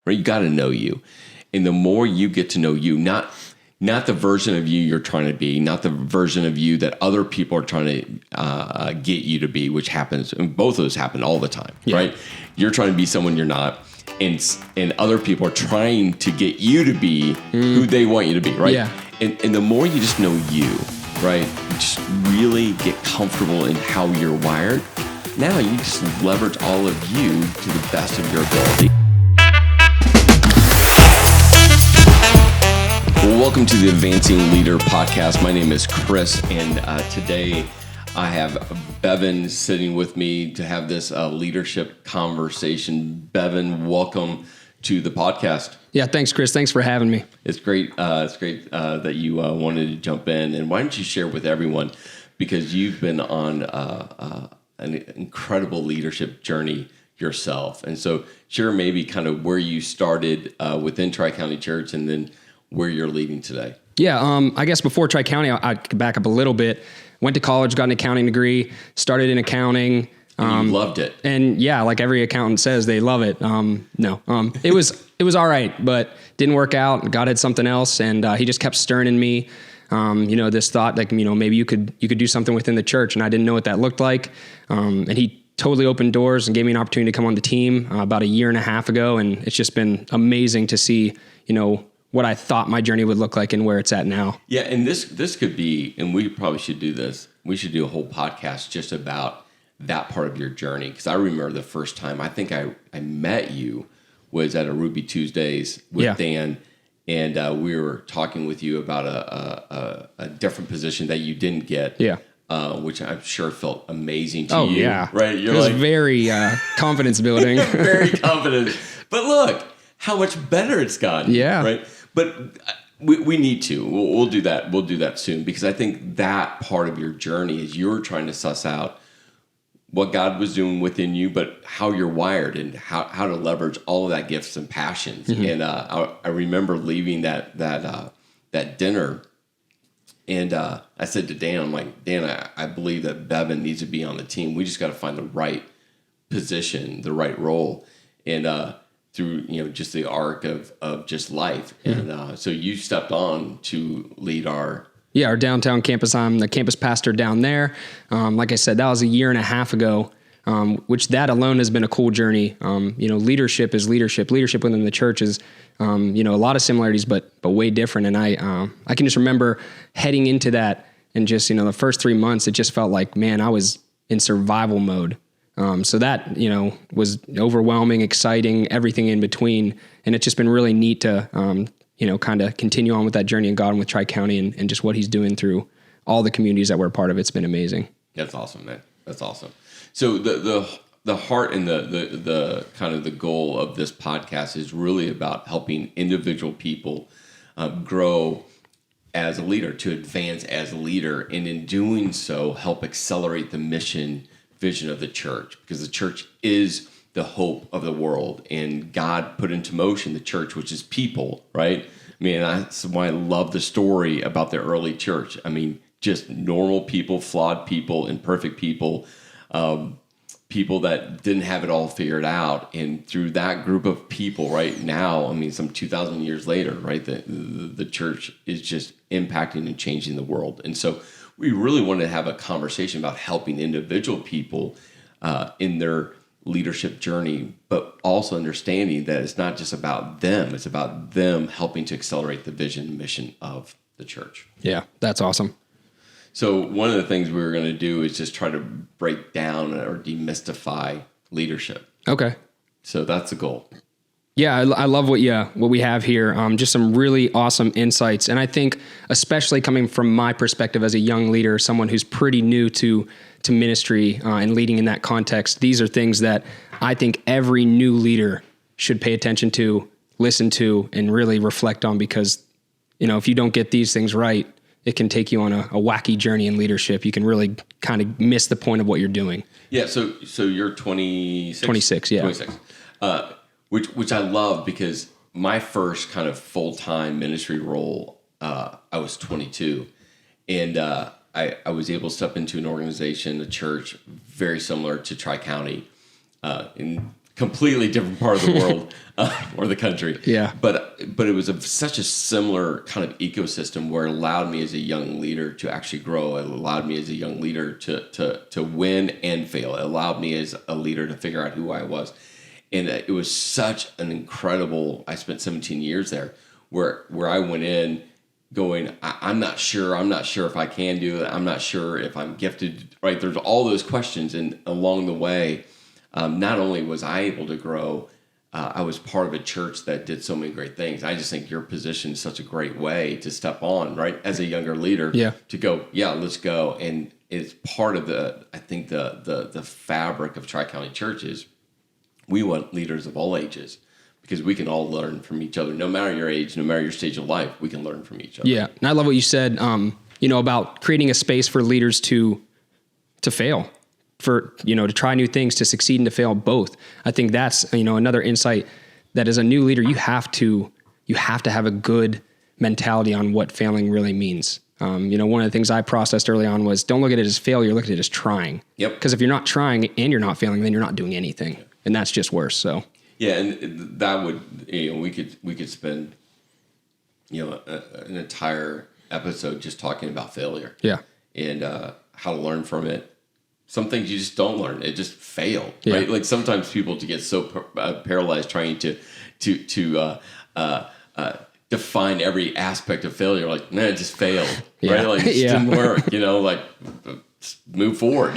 right? You got to know you. And the more you get to know you, not the version of you you're trying to be, not the version of you that other people are trying to get you to be, which happens, and both of those happen all the time, right? You're trying to be someone you're not, and other people are trying to get you to be who they want you to be, right? Yeah. And the more you just know you, right, you just really get comfortable in how you're wired, now you just leverage all of you to the best of your ability. Well, welcome to the Advancing Leader podcast. My name is Chris, and today I have Bevan sitting with me to have this leadership conversation. Bevan, welcome to the podcast. Yeah, thanks, Chris. Thanks for having me. It's great. That you wanted to jump in. And why don't you share with everyone, because you've been on an incredible leadership journey yourself. And so share maybe kind of where you started within Tri-County Church and then where you're leading today. Yeah, I guess before Tri-County, I could back up a little bit. Went to college, got an accounting degree, started in accounting. And you loved it. And yeah, like every accountant says, they love it. It was all right, but didn't work out. God had something else, and he just kept stirring in me. This thought like, maybe you could do something within the church, and I didn't know what that looked like. And he totally opened doors and gave me an opportunity to come on the team about a year and a half ago, and it's just been amazing to see, what I thought my journey would look like and where it's at now. Yeah, and this could be, and we probably should do this. We should do a whole podcast just about that part of your journey, because I remember the first time I think I met you was at a Ruby Tuesdays with Dan, and we were talking with you about a different position that you didn't get, which I'm sure felt amazing to you. Oh yeah, right? It was very confidence building, very confident. But look how much better it's gotten. Yeah, right. But we need to. We'll do that. We'll do that soon, because I think that part of your journey is you're trying to suss out what God was doing within you, but how you're wired and how to leverage all of that gifts and passions. Mm-hmm. And I remember leaving that dinner, and I said to Dan, I'm like, Dan, I believe that Bevan needs to be on the team. We just got to find the right position, the right role, and through just the arc of just life. Mm-hmm. And so you stepped on to lead our downtown campus. I'm the campus pastor down there. Like I said, that was a year and a half ago, which that alone has been a cool journey. Leadership is leadership. Leadership within the church is, a lot of similarities, but way different. And I can just remember heading into that, and just, the first 3 months, it just felt like, man, I was in survival mode. So that, was overwhelming, exciting, everything in between. And it's just been really neat to, kind of continue on with that journey in God and with Tri-County and just what he's doing through all the communities that we're a part of. It's been amazing. That's awesome, man. That's awesome. So the heart and the kind of the goal of this podcast is really about helping individual people grow as a leader, to advance as a leader, and in doing so, help accelerate the mission vision of the church, because the church is the hope of the world, and God put into motion the church, which is people, right? I mean, that's why I love the story about the early church. I mean, just normal people, flawed people, imperfect people, people that didn't have it all figured out. And through that group of people right now, I mean, some 2,000 years later, right, the church is just impacting and changing the world. And so we really wanted to have a conversation about helping individual people in their leadership journey, but also understanding that it's not just about them, it's about them helping to accelerate the vision and mission of the church. Yeah, that's awesome. So one of the things we were going to do is just try to break down or demystify leadership. Okay. So that's the goal. Yeah, I love what we have here. Just some really awesome insights. And I think, especially coming from my perspective as a young leader, someone who's pretty new to ministry and leading in that context, these are things that I think every new leader should pay attention to, listen to, and really reflect on, because, if you don't get these things right, it can take you on a wacky journey in leadership. You can really kind of miss the point of what you're doing. Yeah, so you're 26? 26, yeah. 26. Which I love, because my first kind of full-time ministry role, I was 22, and I was able to step into an organization, a church, very similar to Tri-County, and completely different part of the world or the country. Yeah. But it was such a similar kind of ecosystem where it allowed me as a young leader to actually grow. It allowed me as a young leader to win and fail. It allowed me as a leader to figure out who I was. And it was such an incredible, I spent 17 years there where I went in going, I'm not sure if I can do it. I'm not sure if I'm gifted, right? There's all those questions. And along the way, not only was I able to grow, I was part of a church that did so many great things. I just think your position is such a great way to step on, right? As a younger leader, to go, let's go. And it's part of I think the fabric of Tri-County churches. We want leaders of all ages because we can all learn from each other. No matter your age, no matter your stage of life, we can learn from each other. Yeah. And I love what you said, about creating a space for leaders to fail, to try new things, to succeed and to fail both. I think that's, another insight that as a new leader, you have to have a good mentality on what failing really means. One of the things I processed early on was don't look at it as failure, look at it as trying. Yep. Because if you're not trying and you're not failing, then you're not doing anything. Yeah. And that's just worse. So. Yeah. And that would, we could spend, an entire episode just talking about failure. Yeah. And, how to learn from it. Some things you just don't learn. It just failed, right? Like sometimes people get so paralyzed trying to define every aspect of failure. Like, man, it just failed, right? Like it just didn't work, like move forward,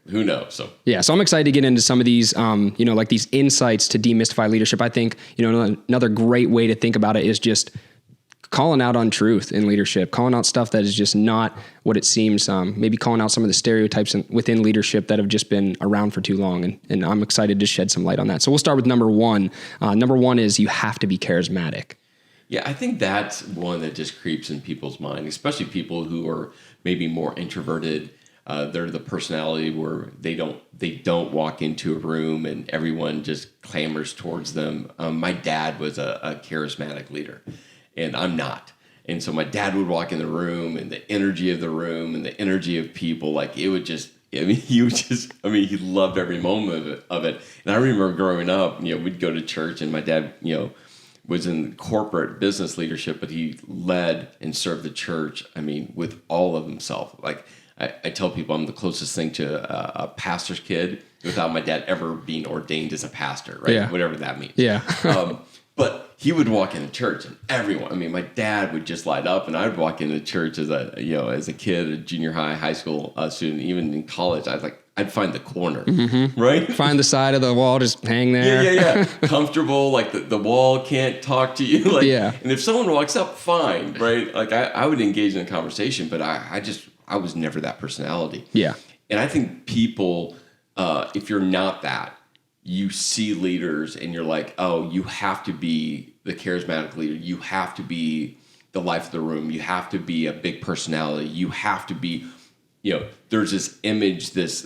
who knows? So so I'm excited to get into some of these, like these insights to demystify leadership. I think, another great way to think about it is just calling out on truth in leadership, calling out stuff that is just not what it seems, maybe calling out some of the stereotypes within leadership that have just been around for too long. And I'm excited to shed some light on that. So we'll start with number one. Number one is you have to be charismatic. Yeah, I think that's one that just creeps in people's mind, especially people who are maybe more introverted. They're the personality where they don't walk into a room and everyone just clamors towards them. My dad was a charismatic leader. And I'm not. And so my dad would walk in the room and the energy of the room and the energy of people, like it would just, he loved every moment of it. And I remember growing up, we'd go to church and my dad, was in corporate business leadership, but he led and served the church, with all of himself. Like I tell people I'm the closest thing to a pastor's kid without my dad ever being ordained as a pastor, right? Yeah. Whatever that means. Yeah. But he would walk into church and everyone, my dad would just light up and I'd walk into church as a kid, a junior high school student, even in college, I'd find the corner, right? Find the side of the wall, just hang there. Yeah. Comfortable, like the wall can't talk to you. And if someone walks up, fine, right? Like I would engage in a conversation, but I was never that personality. Yeah. And I think people, if you're not that, you see leaders and you're like, oh, you have to be the charismatic leader. You have to be the life of the room. You have to be a big personality. You have to be, there's this image, this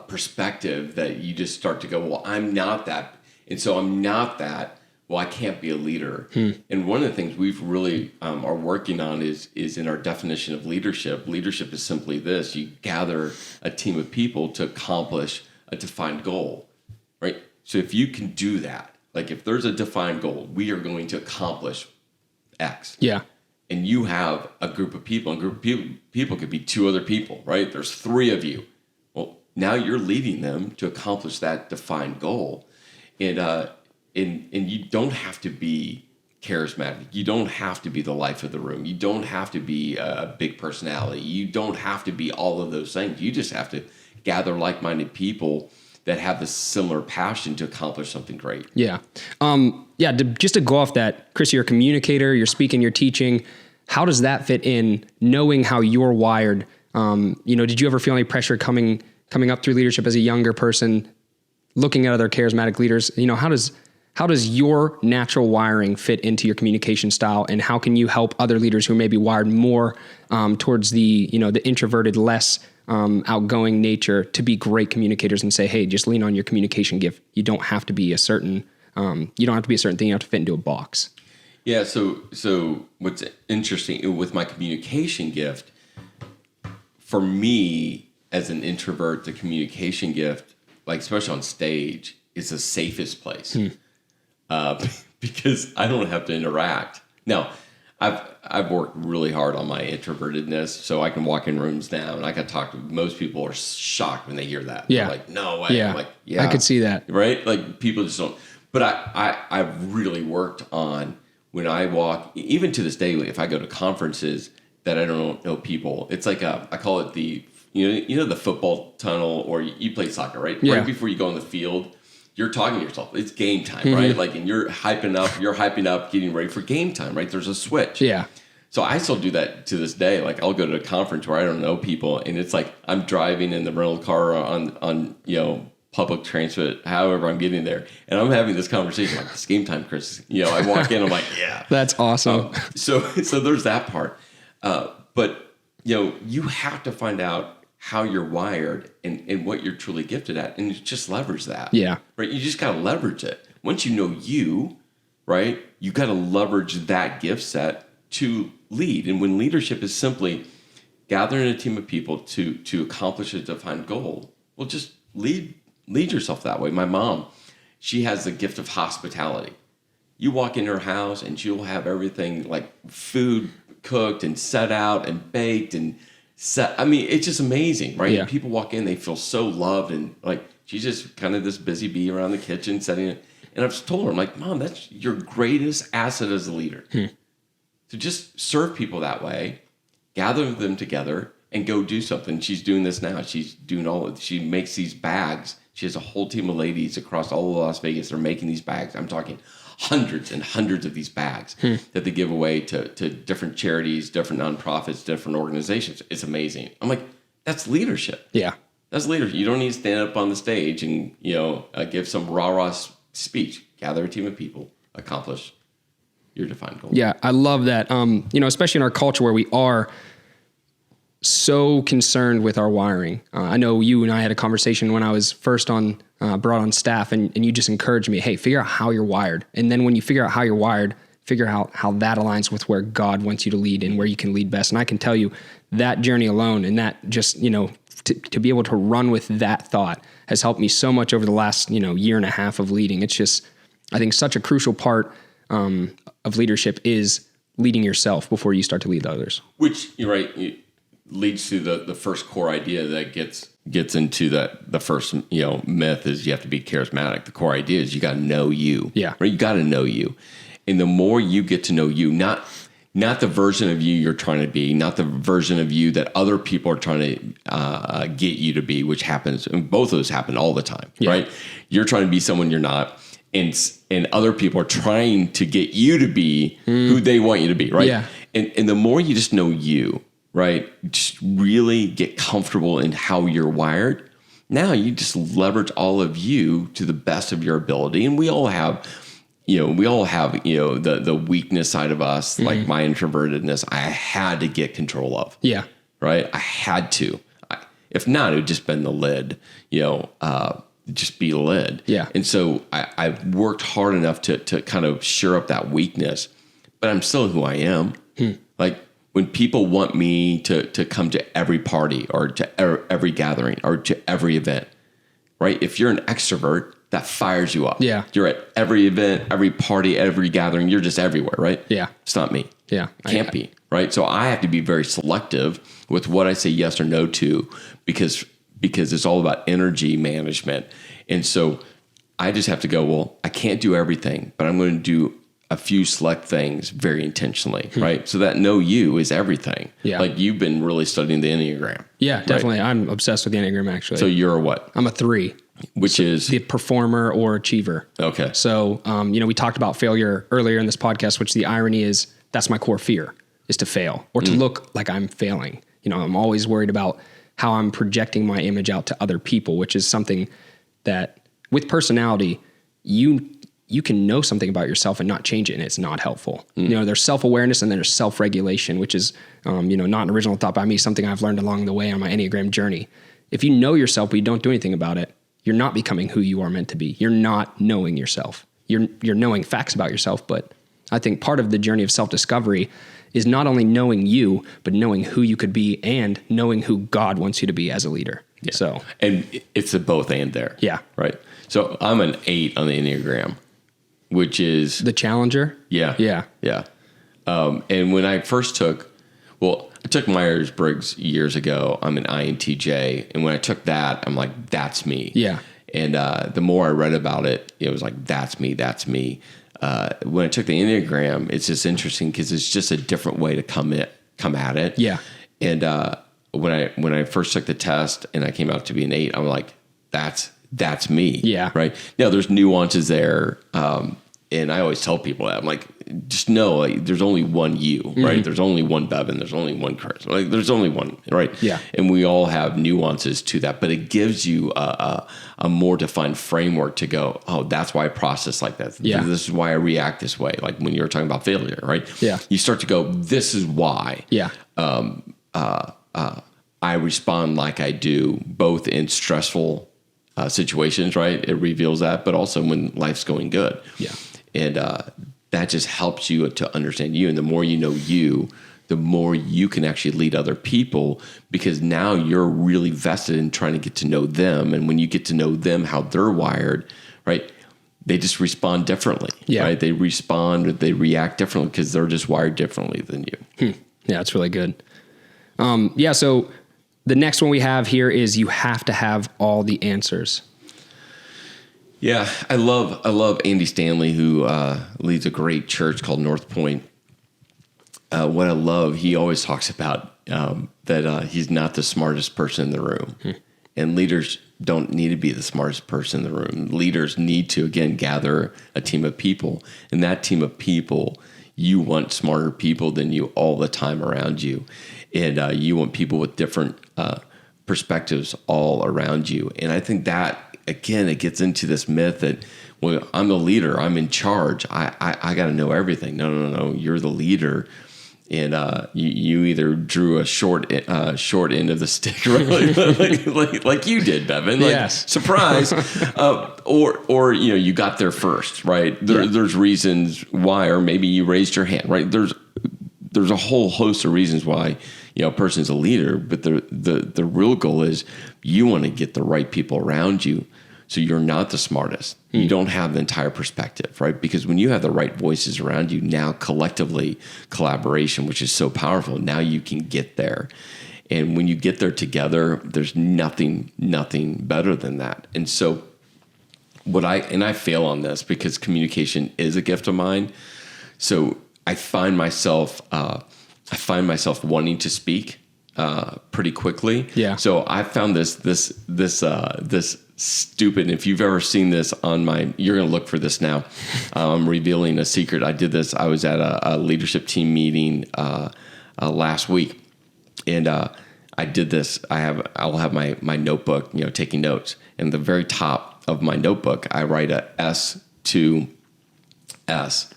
perspective that you just start to go, well, I'm not that. And so I'm not that. Well, I can't be a leader. And one of the things we've really are working on is in our definition of leadership. Leadership is simply this: you gather a team of people to accomplish a defined goal, right? So if you can do that, like if there's a defined goal, we are going to accomplish X. Yeah. And you have a group of people, and a group of people could be two other people, right? There's three of you. Well, now you're leading them to accomplish that defined goal. And you don't have to be charismatic. You don't have to be the life of the room. You don't have to be a big personality. You don't have to be all of those things. You just have to gather like-minded people that have this similar passion to accomplish something great. Yeah. Just to go off that, Chris, you're a communicator, you're speaking, you're teaching. How does that fit in knowing how you're wired? Did you ever feel any pressure coming up through leadership as a younger person, looking at other charismatic leaders? How does your natural wiring fit into your communication style, and how can you help other leaders who may be wired more towards the introverted, less outgoing nature to be great communicators and say, hey, just lean on your communication gift. You don't have to be a certain thing. You have to fit into a box. Yeah. So what's interesting with my communication gift, for me as an introvert, the communication gift like especially on stage, is the safest place because I don't have to interact. Now, I've worked really hard on my introvertedness, so I can walk in rooms now and I can talk to most people are shocked when they hear that. Yeah. They're like, no way. Yeah. I'm like, yeah. I could see that. Right? Like people just don't. But I've really worked on when I walk, even to this day, if I go to conferences that I don't know people, it's like I call it the, you know the football tunnel, or you play soccer, right? Yeah. Right before you go on the field, you're talking to yourself. It's game time, right? Like, and you're hyping up, getting ready for game time, right? There's a switch. Yeah. So I still do that to this day. Like I'll go to a conference where I don't know people, and it's like I'm driving in the rental car on public transit, however I'm getting there, and I'm having this conversation like, it's game time, Chris. I walk in, I'm like, yeah, that's awesome. So there's that part, but you have to find out how you're wired and what you're truly gifted at, and just leverage that. Yeah. Right. You just got to leverage it. Once you know you, right, you got to leverage that gift set to lead. And when leadership is simply gathering a team of people to accomplish a defined goal, well, just lead yourself that way. My mom, she has the gift of hospitality. You walk in her house and she'll have everything like food cooked and set out and baked and set. I mean, it's just amazing, right? Yeah. People walk in, they feel so loved, and like she's just kind of this busy bee around the kitchen setting it. And I've told her, I'm like, Mom, that's your greatest asset as a leader. To just serve people that way, gather them together, and go do something. She's doing this now. She's doing she makes these bags. She has a whole team of ladies across all of Las Vegas. They're making these bags. I'm talking hundreds and hundreds of these bags that they give away to different charities, different nonprofits, different organizations. It's amazing. I'm like, that's leadership. Yeah. That's leadership. You don't need to stand up on the stage and, give some rah-rah speech. Gather a team of people, accomplish your defined goal. Yeah, I love that. Especially in our culture where we are so concerned with our wiring. I know you and I had a conversation when I was first brought on staff, and you just encouraged me, hey, figure out how you're wired. And then when you figure out how you're wired, figure out how that aligns with where God wants you to lead and where you can lead best. And I can tell you that journey alone, and that just, to be able to run with that thought has helped me so much over the last, year and a half of leading. It's just, I think, such a crucial part of leadership is leading yourself before you start to lead others. Which, you're right, it leads to the first core idea that gets into the first myth is you have to be charismatic. The core idea is you got to know you. Yeah. Right? You got to know you. And the more you get to know you, not the version of you you're trying to be, not the version of you that other people are trying to get you to be, which happens, and both of those happen all the time, right? You're trying to be someone you're not, and other people are trying to get you to be who they want you to be, right? Yeah. And the more you just know you, right, just really get comfortable in how you're wired, now you just leverage all of you to the best of your ability. And we all have the weakness side of us, like my introvertedness, I had to get control of. Yeah. Right. I had to. If not, it would just been the lid, just be lid. Yeah. And so I worked hard enough to kind of shore up that weakness, but I'm still who I am. Like when people want me to come to every party or to every gathering or to every event, right? If you're an extrovert, that fires you up. Yeah. You're at every event, every party, every gathering. You're just everywhere, right? Yeah. It's not me. Yeah. Can't be, right? So I have to be very selective with what I say yes or no to because it's all about energy management. And so I just have to go, well, I can't do everything, but I'm going to do a few select things very intentionally, right? So that know you is everything. Yeah. Like you've been really studying the Enneagram. Yeah, definitely. Right? I'm obsessed with the Enneagram, actually. So you're a what? I'm a 3. Which is? The performer or achiever. Okay. So, we talked about failure earlier in this podcast, which the irony is that's my core fear, is to fail or to look like I'm failing. I'm always worried about how I'm projecting my image out to other people, which is something that with personality, you can know something about yourself and not change it, and it's not helpful. There's self-awareness and then there's self-regulation, which is, not an original thought by me, something I've learned along the way on my Enneagram journey. If you know yourself, but you don't do anything about it, you're not becoming who you are meant to be. You're not knowing yourself. You're knowing facts about yourself, but I think part of the journey of self-discovery is not only knowing you, but knowing who you could be and knowing who God wants you to be as a leader. Yeah. So, and it's a both and there. Yeah. Right. So I'm an 8 on the Enneagram, which is the challenger. Yeah. Yeah. Yeah. And when I first I took MyersBriggs years ago. I'm an INTJ. And when I took that, I'm like, that's me. Yeah. And the more I read about it, it was like, that's me. When I took the Enneagram, it's just interesting because it's just a different way to come at it. Yeah. And when I first took the test and I came out to be an 8, I'm like, that's me. Yeah. Right. Now there's nuances there. And I always tell people that I'm like, just know like, there's only one you, right? There's only one Bevan. There's only one Chris. Like there's only one, right? Yeah. And we all have nuances to that, but it gives you a more defined framework to go, oh, that's why I process like that. Yeah. This is why I react this way. Like when you were talking about failure, right? Yeah. You start to go, this is why. Yeah. I respond like I do, both in stressful situations, right? It reveals that, but also when life's going good. Yeah. And that just helps you to understand you. And the more you know you, the more you can actually lead other people, because now you're really vested in trying to get to know them. And when you get to know them, how they're wired, right? They just respond differently, right? They react differently because they're just wired differently than you. Yeah, that's really good. So the next one we have here is you have to have all the answers. Yeah, I love Andy Stanley, who leads a great church called North Point. What I love, he always talks about that he's not the smartest person in the room. And leaders don't need to be the smartest person in the room. Leaders need to, again, gather a team of people. And that team of people, you want smarter people than you all the time around you. And you want people with different perspectives all around you. And I think that, again, it gets into this myth that, well, I'm the leader, I'm in charge, I got to know everything. No, you're the leader, and you either drew a short end of the stick, right? like you did, Bevan. Like, yes, surprise, or you got there first, right? There's reasons why, or maybe you raised your hand, right? There's a whole host of reasons why a person's a leader, but the real goal is you want to get the right people around you, so you're not the smartest. You don't have the entire perspective, right? Because when you have the right voices around you, now collectively, collaboration, which is so powerful, now you can get there. And when you get there together, there's nothing better than that. And so I fail on this because communication is a gift of mine. So I find myself wanting to speak pretty quickly. Yeah. So I found this stupid. If you've ever seen this you're going to look for this now. I'm revealing a secret. I did this. I was at a leadership team meeting last week, and I did this. I'll have my notebook, taking notes. And the very top of my notebook, I write a S to S.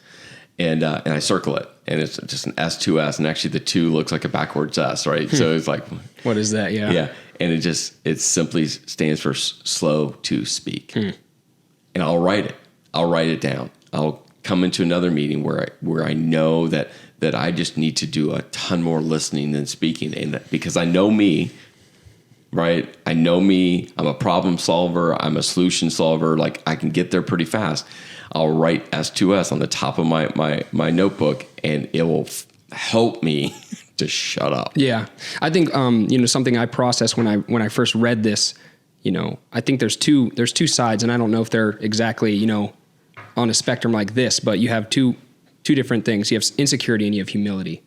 And I circle it, and it's just an S2S, and actually the 2 looks like a backwards S, right? So it's like, what is that? Yeah, and it simply stands for slow to speak. And I'll write it down. I'll come into another meeting where I know that I just need to do a ton more listening than speaking, and because I know me. Right. I know me. I'm a problem solver. I'm a solution solver. Like, I can get there pretty fast. I'll write S2S on the top of my notebook, and it will help me to shut up. Yeah. I think, something I processed when I first read this, I think there's two sides, and I don't know if they're exactly, on a spectrum like this, but you have two different things. You have insecurity and you have humility.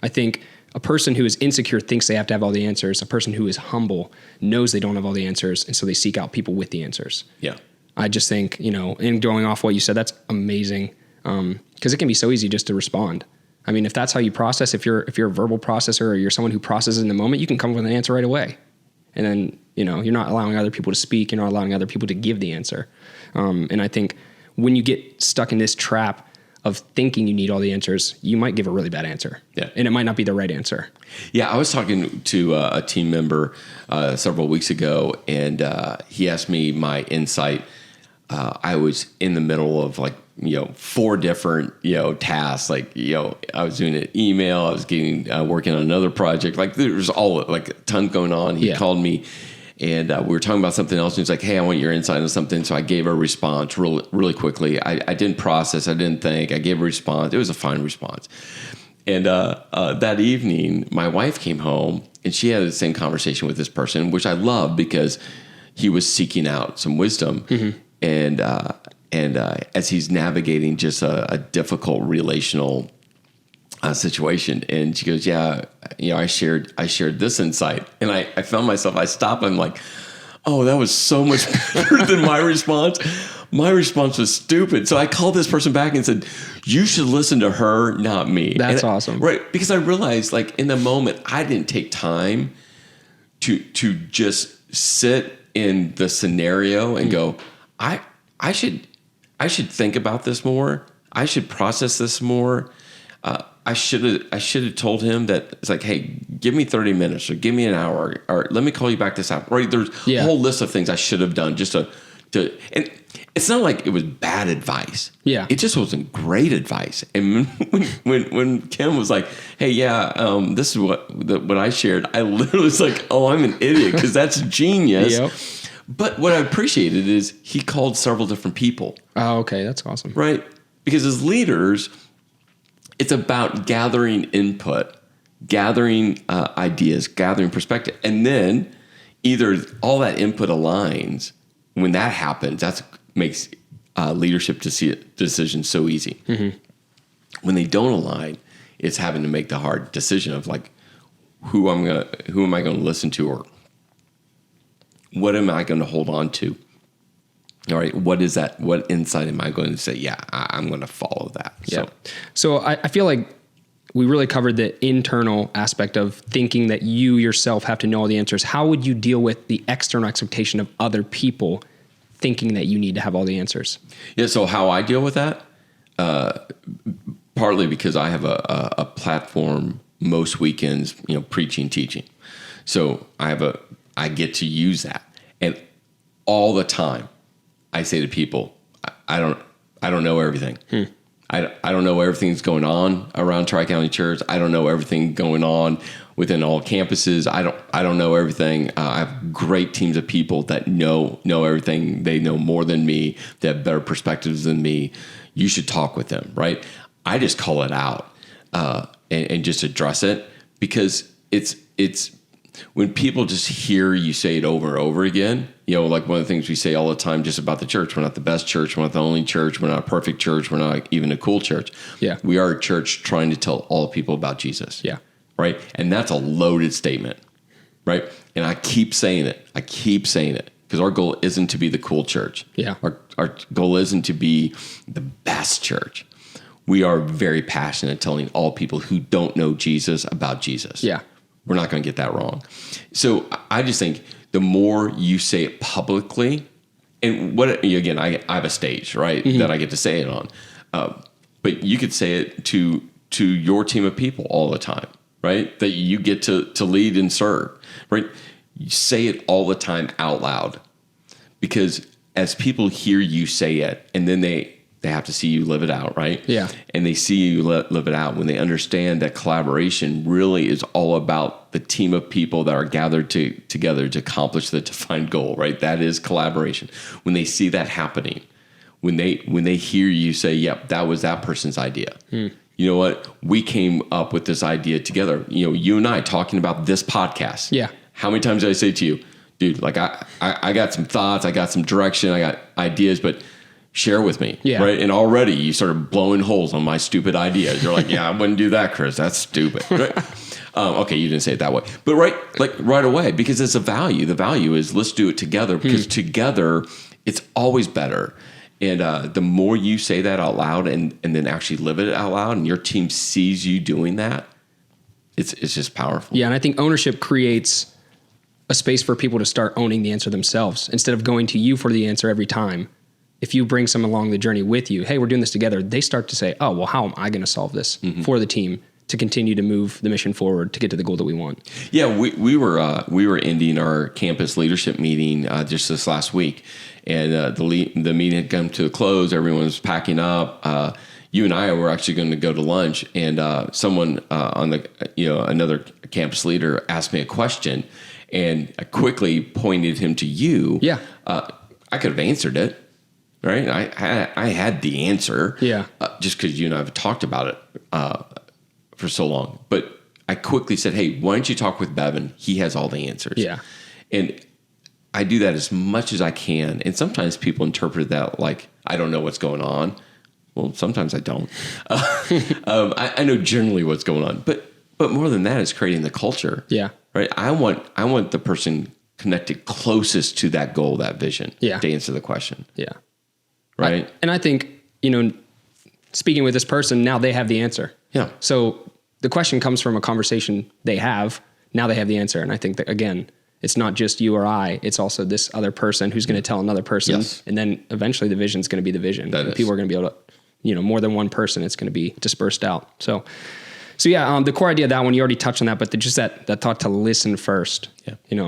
I think a person who is insecure thinks they have to have all the answers. A person who is humble knows they don't have all the answers, and so they seek out people with the answers. Yeah. I just think, in going off what you said, that's amazing, because it can be so easy just to respond. I mean, if that's how you process, if you're a verbal processor or you're someone who processes in the moment, you can come up with an answer right away. And then, you're not allowing other people to speak. You're not allowing other people to give the answer. And I think when you get stuck in this trap of thinking you need all the answers, you might give a really bad answer. Yeah. And it might not be the right answer. Yeah. I was talking to a team member several weeks ago, and he asked me my insight. I was in the middle of 4 different, tasks. I was doing an email, I was working on another project. There's a ton going on. He called me, And we were talking about something else. And he's like, hey, I want your insight on something. So I gave a response really quickly. I didn't process. I didn't think. I gave a response. It was a fine response. And that evening, my wife came home, and she had the same conversation with this person, which I love because he was seeking out some wisdom. And as he's navigating just a difficult relational situation, and she goes, yeah, I shared this insight, and I found myself, I stopped, I'm like, oh, that was so much better than my response. My response was stupid. So I called this person back and said, you should listen to her, not me. That's awesome. Right. Because I realized, like, in the moment, I didn't take time to just sit in the scenario and go, I should think about this more. I should process this more. I should have told him that it's like, hey, give me 30 minutes or give me an hour or let me call you back this hour. Right? There's a whole list of things I should have done just to and it's not like it was bad advice. Yeah. It just wasn't great advice. And when Kim was like, hey, this is what I shared, I literally was like, oh, I'm an idiot because that's genius. Yep. But what I appreciated is he called several different people. Oh, okay. That's awesome. Right? Because as leaders, it's about gathering input, gathering ideas, gathering perspective. And then either all that input aligns. When that happens, that makes leadership decisions so easy. When they don't align, it's having to make the hard decision of like, who am I going to listen to, or what am I going to hold on to? All right, what is that? What insight am I going to say? Yeah, I'm going to follow that. Yeah. So I feel like we really covered the internal aspect of thinking that you yourself have to know all the answers. How would you deal with the external expectation of other people thinking that you need to have all the answers? Yeah. So how I deal with that, partly because I have a platform most weekends, preaching, teaching. So I get to use that, and all the time I say to people, I don't know everything. I don't know everything's going on around Tri-County Church. I don't know everything going on within all campuses. I don't know everything. I have great teams of people that know everything. They know more than me. They have better perspectives than me. You should talk with them, right? I just call it out and just address it, because it's when people just hear you say it over and over again, like one of the things we say all the time just about the church, we're not the best church, we're not the only church, we're not a perfect church, we're not even a cool church. Yeah. We are a church trying to tell all people about Jesus. Yeah. Right? And that's a loaded statement, right? And I keep saying it because our goal isn't to be the cool church. Yeah. Our goal isn't to be the best church. We are very passionate telling all people who don't know Jesus about Jesus. Yeah. We're not going to get that wrong. So I just think the more you say it publicly, and again, I have a stage, right, that I get to say it on. But you could say it to your team of people all the time, right, that you get to lead and serve, right? You say it all the time out loud, because as people hear you say it, and then they have to see you live it out, right? Yeah. And they see you live it out when they understand that collaboration really is all about the team of people that are gathered together to accomplish the defined goal, right? That is collaboration. When they see that happening, when they hear you say, yep, that was that person's idea. You know what? We came up with this idea together. You and I talking about this podcast. Yeah. How many times did I say to you, dude, like I got some thoughts, I got some direction, I got ideas, but share with me, right? And already you started blowing holes on my stupid ideas. You're like, yeah, I wouldn't do that, Chris. That's stupid. Right? Okay, you didn't say it that way, but right away, because it's a value. The value is let's do it together, because together it's always better. And the more you say that out loud and then actually live it out loud, and your team sees you doing that, it's just powerful. Yeah, and I think ownership creates a space for people to start owning the answer themselves instead of going to you for the answer every time. If you bring someone along the journey with you, hey, we're doing this together, they start to say, oh, well, how am I going to solve this for the team to continue to move the mission forward to get to the goal that we want? Yeah, we were ending our campus leadership meeting just this last week, and the meeting had come to a close. Everyone was packing up. You and I were actually going to go to lunch, and someone on the another campus leader asked me a question, and I quickly pointed him to you, I could have answered it, right? I had the answer, just because you and I have talked about it for so long. But I quickly said, hey, why don't you talk with Bevan? He has all the answers. Yeah. And I do that as much as I can. And sometimes people interpret that like, I don't know what's going on. Well, sometimes I don't. I know generally what's going on. But more than that, it's creating the culture. Yeah. Right. I want the person connected closest to that goal, that vision, to answer the question. Yeah. Right. And I think, speaking with this person, now they have the answer. Yeah. So the question comes from a conversation they have. Now they have the answer. And I think that, again, it's not just you or I, it's also this other person who's going to tell another person. Yes. And then eventually the vision is going to be the vision. And people are going to be able to, more than one person, it's going to be dispersed out. So yeah, the core idea of that one, you already touched on that, but just that thought to listen first,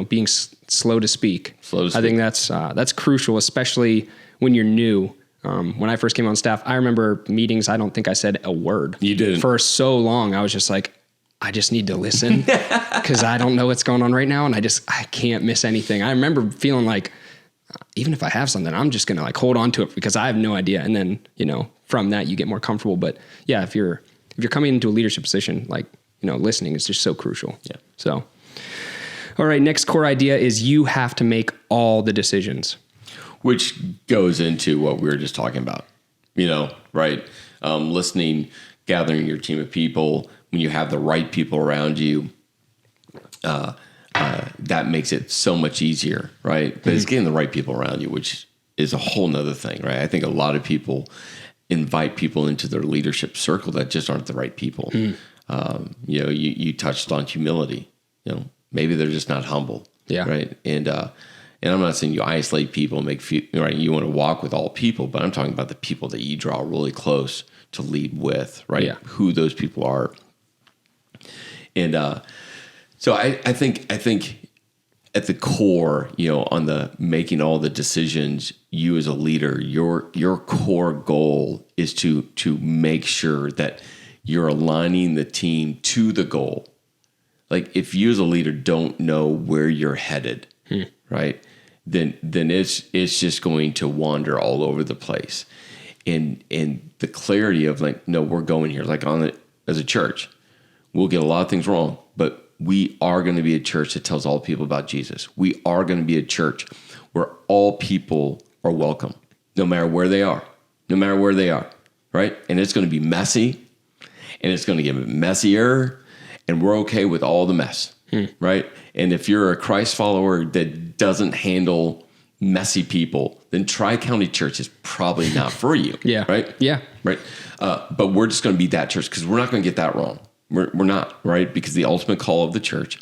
being slow to speak. I think that's crucial, especially when you're new. When I first came on staff, I remember meetings, I don't think I said a word. You didn't. For so long, I was just like, I just need to listen because I don't know what's going on right now. And I can't miss anything. I remember feeling like, even if I have something, I'm just going to like hold on to it because I have no idea. And then, from that you get more comfortable. But yeah, if you're coming into a leadership position, like, listening is just so crucial. Yeah. So, all right. Next core idea is you have to make all the decisions. Which goes into what we were just talking about, right? Listening, gathering your team of people, when you have the right people around you, that makes it so much easier, right? But it's getting the right people around you, which is a whole nother thing, right? I think a lot of people invite people into their leadership circle that just aren't the right people. You touched on humility. Maybe they're just not humble, right? And I'm not saying you isolate people and right? You want to walk with all people, but I'm talking about the people that you draw really close to lead with, right? Yeah. Who those people are. And so I think at the core, on the making all the decisions, you as a leader, your core goal is to make sure that you're aligning the team to the goal. Like if you as a leader don't know where you're headed, right? Then it's just going to wander all over the place. And the clarity of like, no, we're going here. Like as a church, we'll get a lot of things wrong, but we are going to be a church that tells all people about Jesus. We are going to be a church where all people are welcome, no matter where they are, right? And it's going to be messy, and it's going to get messier, and we're okay with all the mess, right? And if you're a Christ follower that doesn't handle messy people, then Tri-County Church is probably not for you. Right? Yeah. Right. But we're just going to be that church because we're not going to get that wrong. We're not, right? Because the ultimate call of the church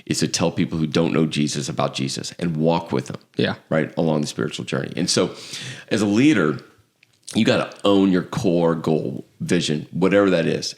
is to tell people who don't know Jesus about Jesus and walk with them. Yeah. Right. Along the spiritual journey. And so as a leader, you got to own your core goal, vision, whatever that is,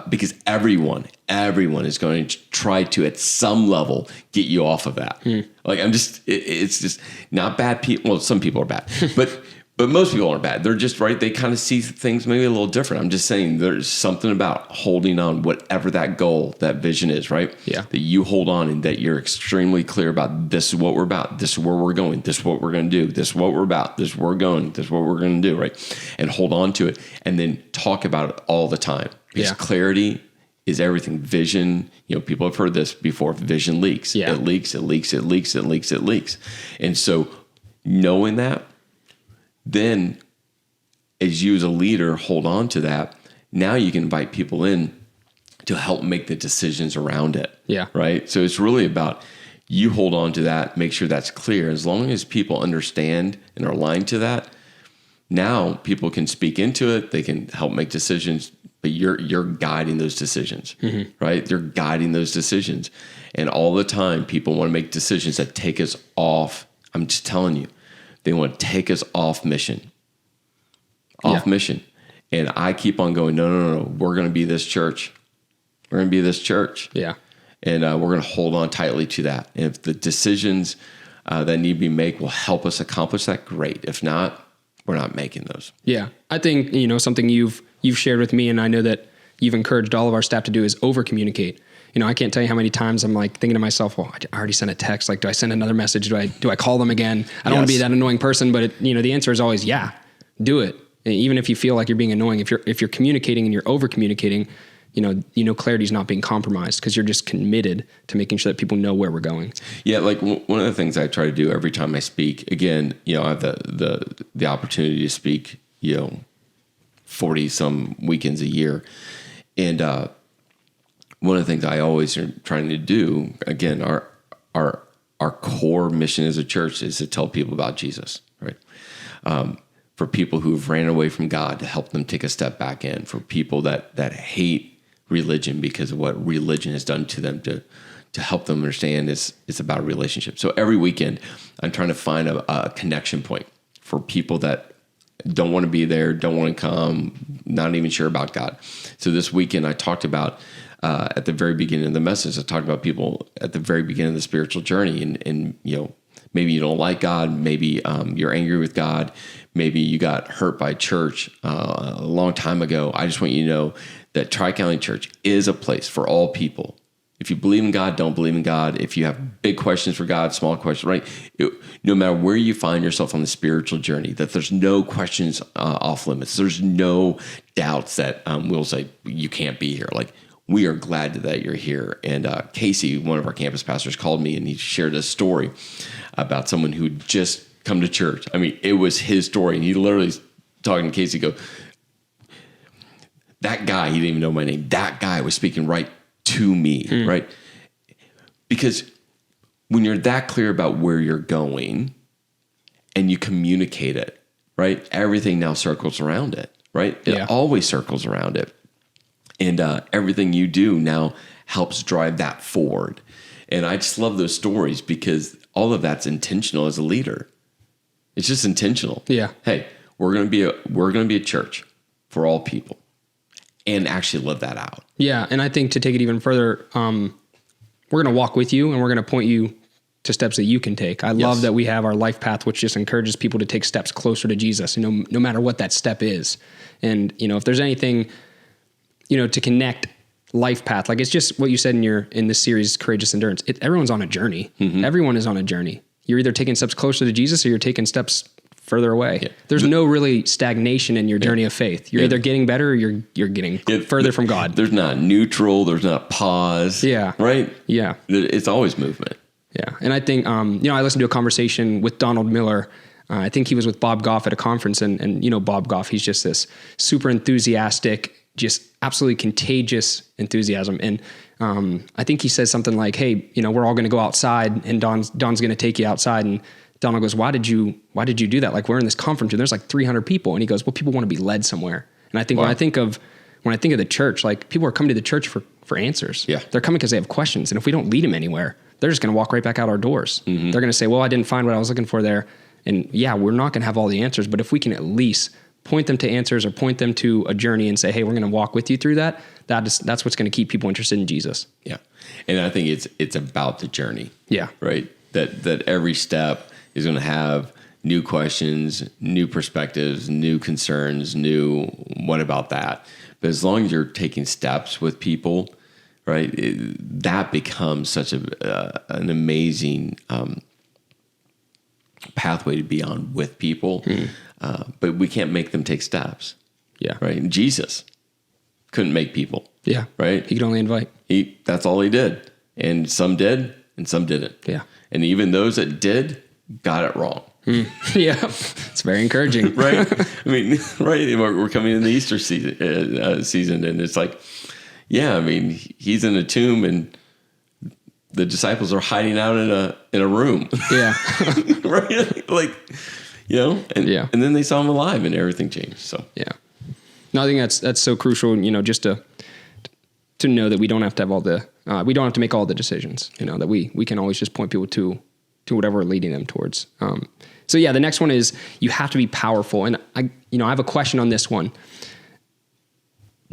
because everyone is going to try to, at some level, get you off of that. Like it's just not bad people. Well, some people are bad, but most people aren't bad. They're just right. They kind of see things maybe a little different. I'm just saying there's something about holding on, whatever that goal, that vision is, right? Yeah. That you hold on and that you're extremely clear about. This is what we're about. This is where we're going. This is what we're going to do. This is what we're about. This is where we're going. This is what we're going to do, right? And hold on to it and then talk about it all the time. Because clarity is everything. Vision, people have heard this before. Vision leaks. Yeah. It leaks. And so knowing that, then as you as a leader hold on to that, now you can invite people in to help make the decisions around it. Yeah. Right. So it's really about you hold on to that, make sure that's clear. As long as people understand and are aligned to that, now people can speak into it. They can help make decisions, but you're guiding those decisions, right? You're guiding those decisions. And all the time people want to make decisions that take us off. I'm just telling you, they want to take us off mission. And I keep on going, no. We're going to be this church. We're going to be this church. Yeah. And we're going to hold on tightly to that. And if the decisions that need to be made will help us accomplish that, great. If not, we're not making those. Yeah. I think, something you've shared with me, and I know that you've encouraged all of our staff to do, is over communicate. I can't tell you how many times I'm like thinking to myself, well, I already sent a text. Like, do I send another message? Do I call them again? I don't want to be that annoying person, but the answer is always, yeah, do it. And even if you feel like you're being annoying, if you're communicating and you're over communicating, clarity is not being compromised because you're just committed to making sure that people know where we're going. Yeah. Like one of the things I try to do every time I speak, again, I have the opportunity to speak, 40 some weekends a year. And, one of the things I always are trying to do, again, our core mission as a church is to tell people about Jesus, right? For people who've ran away from God, to help them take a step back in. For people that hate religion because of what religion has done to them, to help them understand it's about a relationship. So every weekend, I'm trying to find a connection point for people that don't want to be there, don't want to come, not even sure about God. So this weekend, I talked about at the very beginning of the message, I talked about people at the very beginning of the spiritual journey, and maybe you don't like God, maybe you're angry with God, maybe you got hurt by church a long time ago. I just want you to know that Tri-County Church is a place for all people. If you believe in God, don't believe in God. If you have big questions for God, small questions, right? No matter where you find yourself on the spiritual journey, that there's no questions off limits. There's no doubts that we'll say you can't be here. Like, we are glad that you're here. And Casey, one of our campus pastors, called me and he shared a story about someone who'd just come to church. I mean, it was his story. And he literally talking to Casey, that guy, he didn't even know my name. That guy was speaking right to me, right? Because when you're that clear about where you're going and you communicate it, right? Everything now circles around it, right? It always circles around it. And everything you do now helps drive that forward. And I just love those stories because all of that's intentional as a leader. It's just intentional. Yeah. Hey, we're gonna be a church for all people, and actually live that out. Yeah, and I think to take it even further, we're gonna walk with you, and we're gonna point you to steps that you can take. I love that we have our life path, which just encourages people to take steps closer to Jesus. No matter what that step is, and if there's anything, to connect life path, like it's just what you said in this series, Courageous Endurance. Everyone's on a journey. Mm-hmm. Everyone is on a journey. You're either taking steps closer to Jesus or you're taking steps further away. Yeah. There's no really stagnation in your journey of faith. You're either getting better or you're getting further from God. There's not neutral. There's not pause. Yeah. Right? Yeah. It's always movement. Yeah. And I think, I listened to a conversation with Donald Miller. I think he was with Bob Goff at a conference, and Bob Goff, he's just this super enthusiastic, just absolutely contagious enthusiasm. And I think he says something like, hey, we're all going to go outside and Don's going to take you outside. And Donald goes, why did you do that? Like, we're in this conference and there's like 300 people. And he goes, well, people want to be led somewhere. And I think when I think of the church, like, people are coming to the church for answers. Yeah. They're coming because they have questions. And if we don't lead them anywhere, they're just going to walk right back out our doors. Mm-hmm. They're going to say, well, I didn't find what I was looking for there. And yeah, we're not going to have all the answers, but if we can at least point them to answers or point them to a journey and say, hey, we're going to walk with you through that, that's what's going to keep people interested in Jesus. Yeah. And I think it's about the journey. Yeah. Right. That every step is going to have new questions, new perspectives, new concerns, new what about that? But as long as you're taking steps with people, right, that becomes such an amazing pathway to be on with people. But we can't make them take steps. Yeah. Right. And Jesus couldn't make people. Yeah. Right. He could only invite. That's all he did. And some did and some didn't. Yeah. And even those that did got it wrong. Yeah. It's very encouraging. Right. I mean, right. We're coming in the Easter season and it's like, yeah, I mean, he's in a tomb and the disciples are hiding out in a room. Yeah. Right. Like, and then they saw him alive and everything changed. So, yeah. No, I think that's so crucial, just to know that we don't have to have we don't have to make all the decisions, that we can always just point people to whatever we're leading them towards. So yeah, the next one is you have to be powerful. And I have a question on this one.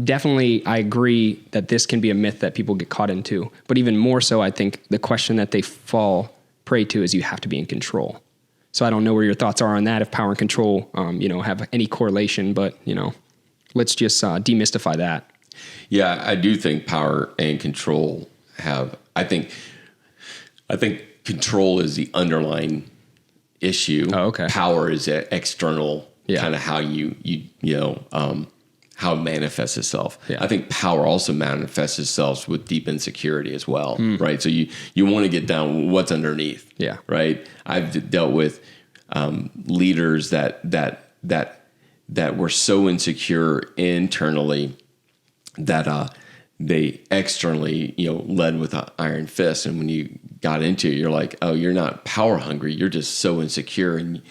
Definitely, I agree that this can be a myth that people get caught into, but even more so, I think the question that they fall prey to is you have to be in control. So I don't know where your thoughts are on that, if power and control, have any correlation, but, let's just demystify that. Yeah, I do think power and control have. I think control is the underlying issue. Oh, okay. Power is external, kind of how how it manifests itself. Yeah. I think power also manifests itself with deep insecurity as well, right? So you want to get down what's underneath, right? I've dealt with leaders that were so insecure internally that they externally, led with an iron fist. And when you got into it, you're like, oh, you're not power hungry. You're just so insecure, and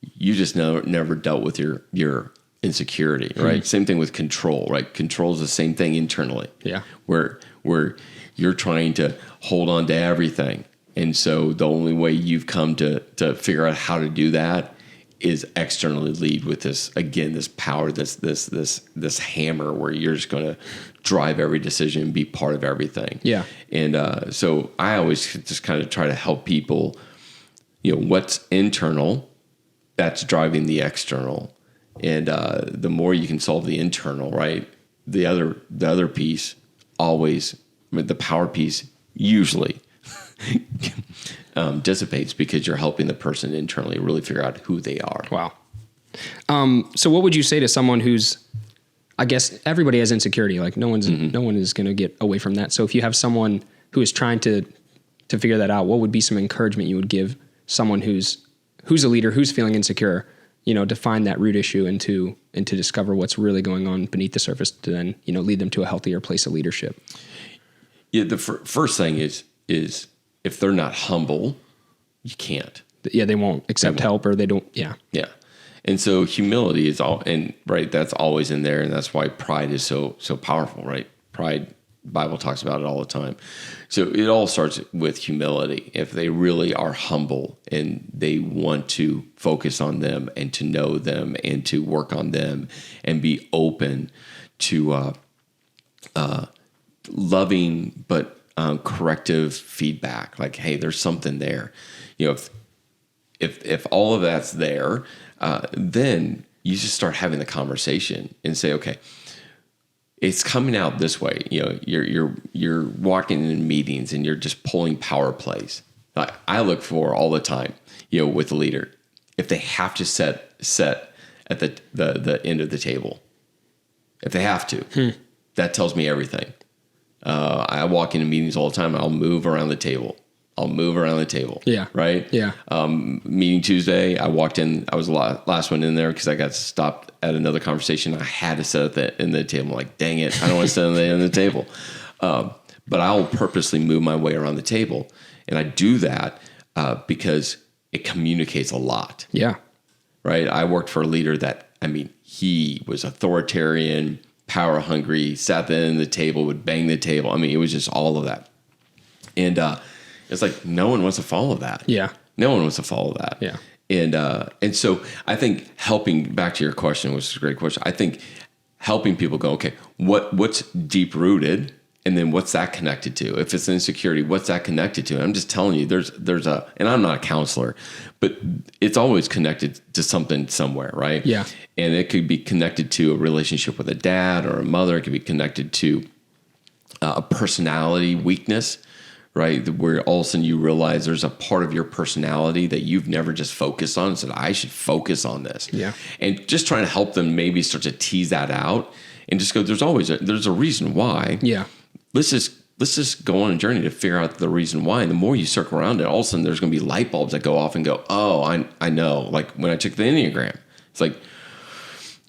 you just never dealt with your insecurity, right? Same thing with control, right? Control is the same thing internally. Yeah. Where you're trying to hold on to everything. And so the only way you've come to figure out how to do that is externally lead with this power, this hammer where you're just going to drive every decision and be part of everything. Yeah. And so I always just kind of try to help people, what's internal that's driving the external. And the more you can solve the internal, right, the other piece always, the power piece usually dissipates because you're helping the person internally really figure out who they are. Wow. So what would you say to someone who's, I guess everybody has insecurity. Like no one is going to get away from that. So if you have someone who is trying to figure that out, what would be some encouragement you would give someone who's a leader, who's feeling insecure, to find that root issue and to discover what's really going on beneath the surface to then, lead them to a healthier place of leadership? Yeah. The first thing is if they're not humble, you can't. Yeah. They won't accept help, or they don't. Yeah. Yeah. And so humility is that's always in there. And that's why pride is so powerful, right? Pride, Bible talks about it all the time. So it all starts with humility. If they really are humble and they want to focus on them and to know them and to work on them and be open to loving but corrective feedback, like, hey, there's something there. If all of that's there, then you just start having the conversation and say, okay, it's coming out this way. You're walking in meetings and you're just pulling power plays. Like I look for all the time, with the leader, if they have to set at the end of the table, if they have to, that tells me everything. I walk into meetings all the time. I'll move around the table. Yeah. Right. Yeah. Meeting Tuesday, I walked in. I was the last one in there because I got stopped at another conversation. I had to sit at the end of the table. I'm like, dang it, I don't want to sit at the end of the table. But I'll purposely move my way around the table, and I do that because it communicates a lot. Yeah. Right. I worked for a leader that, he was authoritarian, power hungry, sat at the end of the table, would bang the table. It was just all of that, and it's like no one wants to follow that. Yeah. No one wants to follow that. Yeah. And so I think helping back to your question, which is a great question. I think helping people go, okay, what's deep rooted, and then what's that connected to? If it's insecurity, what's that connected to? And I'm just telling you, there's and I'm not a counselor, but it's always connected to something somewhere, right? Yeah. And it could be connected to a relationship with a dad or a mother. It could be connected to a personality weakness, right? Where all of a sudden you realize there's a part of your personality that you've never just focused on and said, I should focus on this. Yeah. And just trying to help them maybe start to tease that out and just go, there's a reason why. Yeah. Let's just go on a journey to figure out the reason why. And the more you circle around it, all of a sudden there's going to be light bulbs that go off and go, oh, I know. Like when I took the Enneagram, it's like,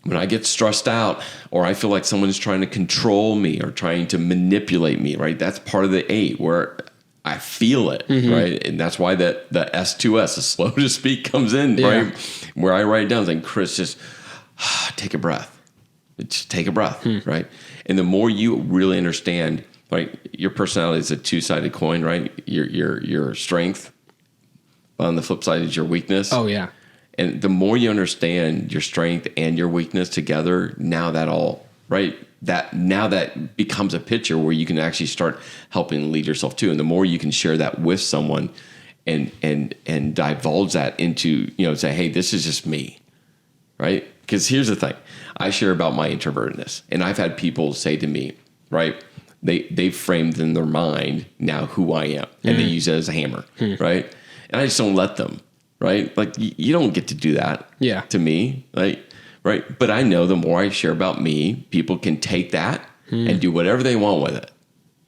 when I get stressed out or I feel like someone's trying to control me or trying to manipulate me, right? That's part of the 8 where I feel it, right? And that's why the S2S, the slow to speak, comes in, right? Where I write it down, it's like, Chris, just take a breath. Just take a breath, right? And the more you really understand, like your personality is a two-sided coin, right? Your strength, but on the flip side is your weakness. Oh, yeah. And the more you understand your strength and your weakness together, now that becomes a picture where you can actually start helping lead yourself too. And the more you can share that with someone and divulge that into, say, hey, this is just me, right? Because here's the thing. I share about my introvertedness. And I've had people say to me, right, They've framed in their mind now who I am, and they use it as a hammer, right? And I just don't let them, right? Like you don't get to do that to me, right? But I know the more I share about me, people can take that and do whatever they want with it.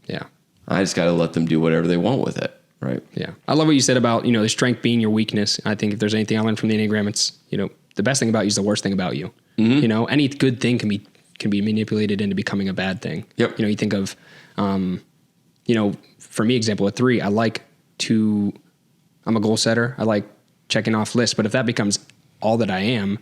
Yeah. I just got to let them do whatever they want with it, right? Yeah. I love what you said about, the strength being your weakness. I think if there's anything I learned from the Enneagram, it's, the best thing about you is the worst thing about you. Any good thing can be manipulated into becoming a bad thing. Yep. You think of, for me, example, a 3, I'm a goal setter. I like checking off lists, but if that becomes all that I am,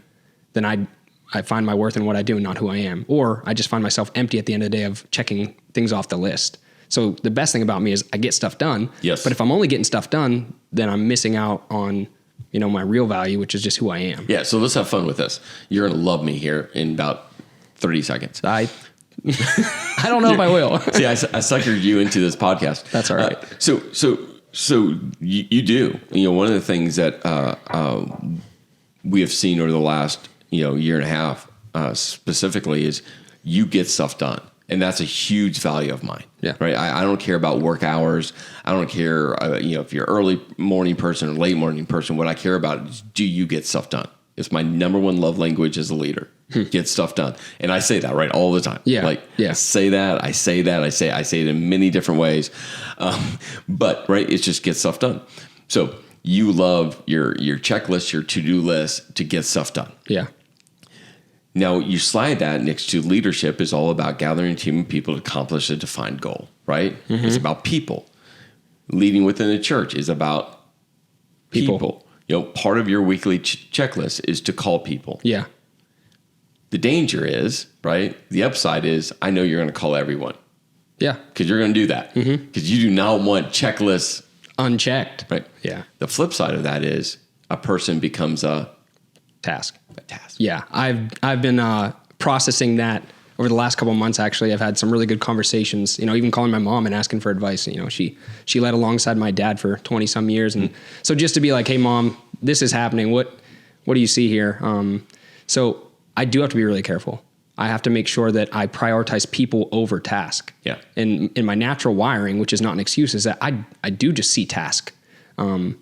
then I find my worth in what I do and not who I am. Or I just find myself empty at the end of the day of checking things off the list. So the best thing about me is I get stuff done. Yes. But if I'm only getting stuff done, then I'm missing out on, my real value, which is just who I am. Yeah. So let's have fun with this. You're going to love me here in about 30 seconds. I don't know if I will. See, I suckered you into this podcast. That's all right. So you do. One of the things that we have seen over the last year and a half specifically is you get stuff done, and that's a huge value of mine. Yeah. Right. I don't care about work hours. I don't care if you're early morning person or late morning person. What I care about is, do you get stuff done? It's my number one love language as a leader. Get stuff done. And I say that all the time. Yeah. I say that. I say it in many different ways. But it's just get stuff done. So you love your checklist, your to-do list to get stuff done. Yeah. Now you slide that next to leadership is all about gathering a team of people to accomplish a defined goal, right? It's about people. Leading within a church is about people. Part of your weekly checklist is to call people. Yeah. The danger is, the upside is, I know you're going to call everyone. Yeah. Because you're going to do that. Because you do not want checklists unchecked. Right. Yeah. The flip side of that is a person becomes a task. Yeah. I've been processing that over the last couple of months. Actually, I've had some really good conversations, even calling my mom and asking for advice. She led alongside my dad for 20 some years. And so just to be like, hey mom, this is happening. What do you see here? So I do have to be really careful. I have to make sure that I prioritize people over task. Yeah. And in my natural wiring, which is not an excuse, is that I do just see task. One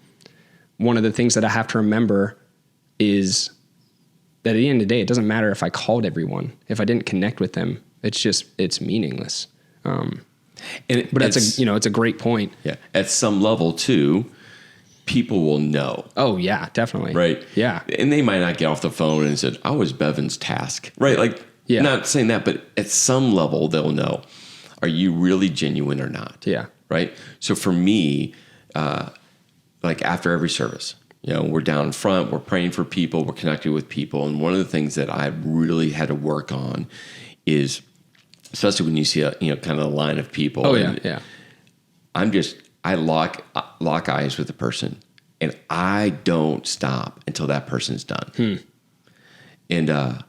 of the things that I have to remember is that at the end of the day, it doesn't matter if I called everyone. If I didn't connect with them, it's meaningless. But it's a great point. Yeah. At some level too, people will know. Oh yeah, definitely. Right. Yeah. And they might not get off the phone and said, I was Bevan's task. Right. Not saying that, but at some level they'll know. Are you really genuine or not? Yeah. Right. So for me, after every service, we're down front, we're praying for people, we're connecting with people. And one of the things that I really had to work on is, especially when you see kind of a line of people. Oh yeah. Yeah. I lock eyes with the person and I don't stop until that person's done. And,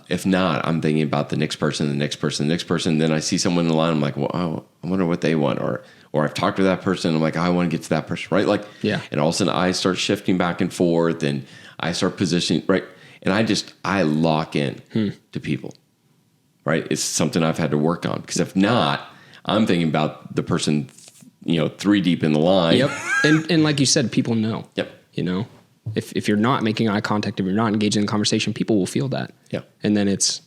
if not, I'm thinking about the next person. Then I see someone in the line. I'm like, well, I wonder what they want. Or I've talked to that person. I'm like, I want to get to that person. Right. Yeah. And all of a sudden I start shifting back and forth and I start positioning. Right. And I lock in to people. Right. It's something I've had to work on, because if not, I'm thinking about the person, 3 deep in the line. Yep. And like you said, people know. Yep. If you're not making eye contact, if you're not engaging in conversation, people will feel that. Yeah. And then it's